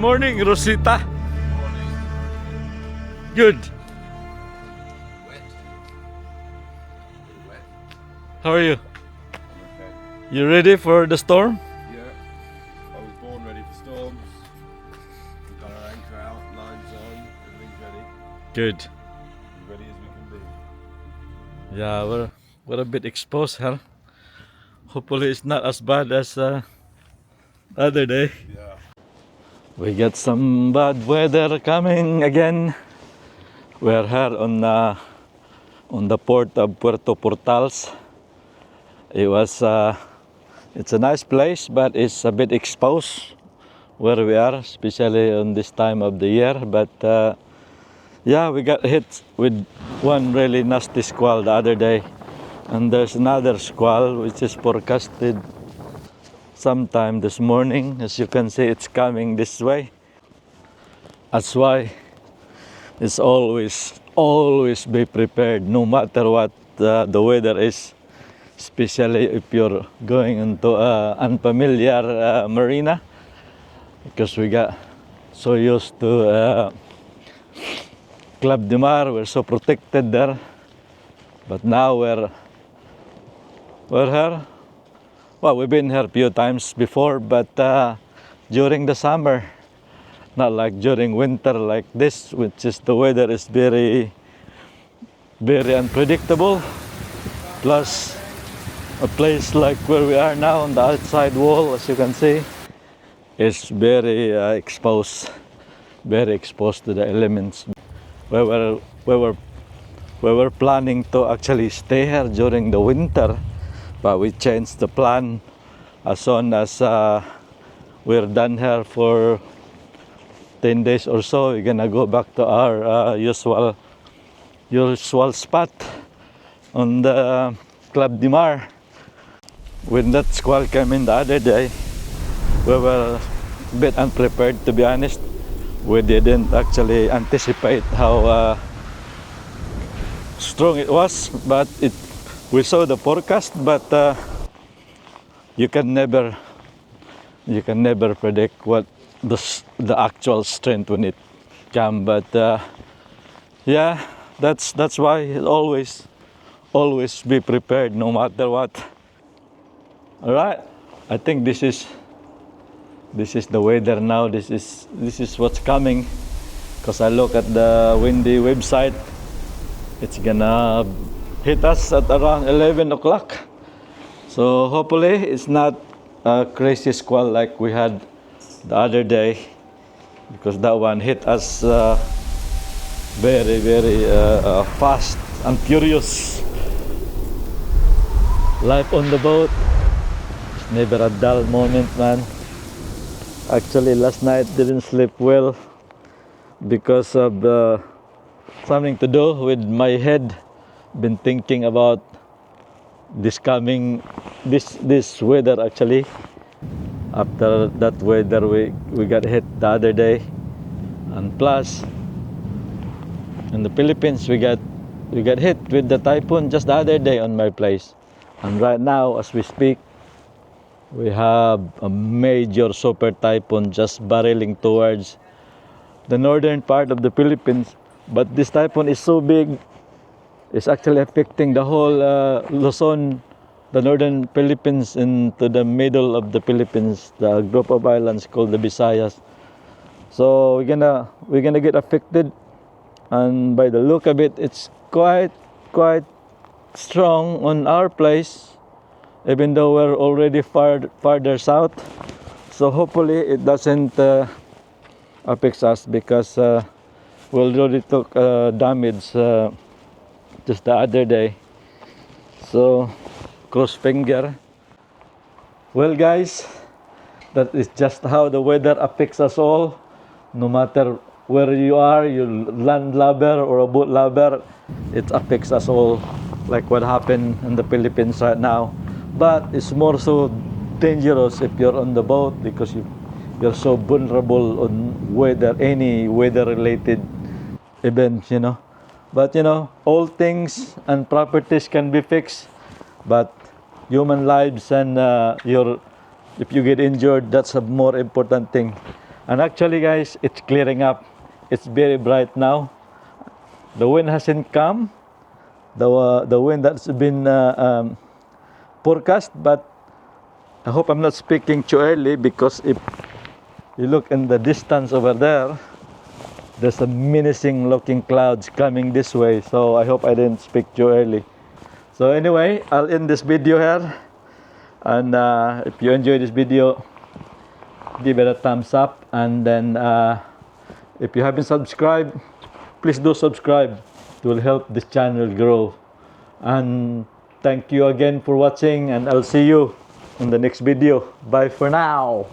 morning, Rosita. Good. Wet. Wet. How are you? I'm okay. You ready for the storm? Yeah. I was born ready for storms. We've got our anchor out, lines on, everything's ready. Good. As ready as we can be. Yeah, we're a bit exposed, huh? Hopefully it's not as bad as other day. Yeah. We got some bad weather coming again. We're here on the port of Puerto Portals. It's a nice place, but it's a bit exposed where we are, especially on this time of the year. But yeah, we got hit with one really nasty squall the other day, and there's another squall which is forecasted sometime this morning. As you can see, it's coming this way. That's why it's always be prepared, no matter what the weather is, especially if you're going into unfamiliar marina, because we got so used to Club de Mar. We're so protected there, but now we're here. Well, we've been here a few times before, but during the summer, not like during winter like this, which is the weather is very unpredictable. Plus, a place like where we are now on the outside wall, as you can see, is very exposed to the elements. We were planning to actually stay here during the winter, but we changed the plan as soon as we're done here for 10 days or so. We're gonna go back to our usual spot on the Club de Mar. When that squall came in the other day, we were a bit unprepared, to be honest. We didn't actually anticipate how strong it was, but we saw the forecast, but you can never predict what the actual strength when it comes. But yeah, that's why always be prepared no matter what. All right, I think this is the weather now. This is what's coming, because I look at the windy website. It's gonna hit us at around 11 o'clock. So hopefully it's not a crazy squall like we had the other day, because that one hit us very fast and furious. Life on the boat is never a dull moment, man. Actually, last night didn't sleep well because of something to do with my head. Been thinking about this weather actually. After that weather, we got hit the other day, and plus in the Philippines we got hit with the typhoon just the other day on my place. And right now, as we speak, we have a major super typhoon just barreling towards the northern part of the Philippines. But this typhoon is so big, it's actually affecting the whole Luzon, the northern Philippines, into the middle of the Philippines, the group of islands called the Visayas. So we're gonna get affected, and by the look of it, it's quite strong on our place, even though we're already farther south. So hopefully it doesn't affect us, because we already took damage just the other day. So cross finger. Well guys, that is just how the weather affects us all. No matter where you are, you land lubber or a boat lubber, it affects us all, like what happened in the Philippines right now. But it's more so dangerous if you're on the boat, because you're so vulnerable on any weather related events, you know. But you know, all things and properties can be fixed, but human lives and if you get injured, that's a more important thing. And actually guys, it's clearing up. It's very bright now. The wind hasn't come. The wind that's been forecast, but I hope I'm not speaking too early, because if you look in the distance over there, there's a menacing looking clouds coming this way. So I hope I didn't speak too early. So anyway, I'll end this video here. And if you enjoyed this video, give it a thumbs up. And then if you haven't subscribed, please do subscribe. It will help this channel grow. And thank you again for watching, and I'll see you in the next video. Bye for now.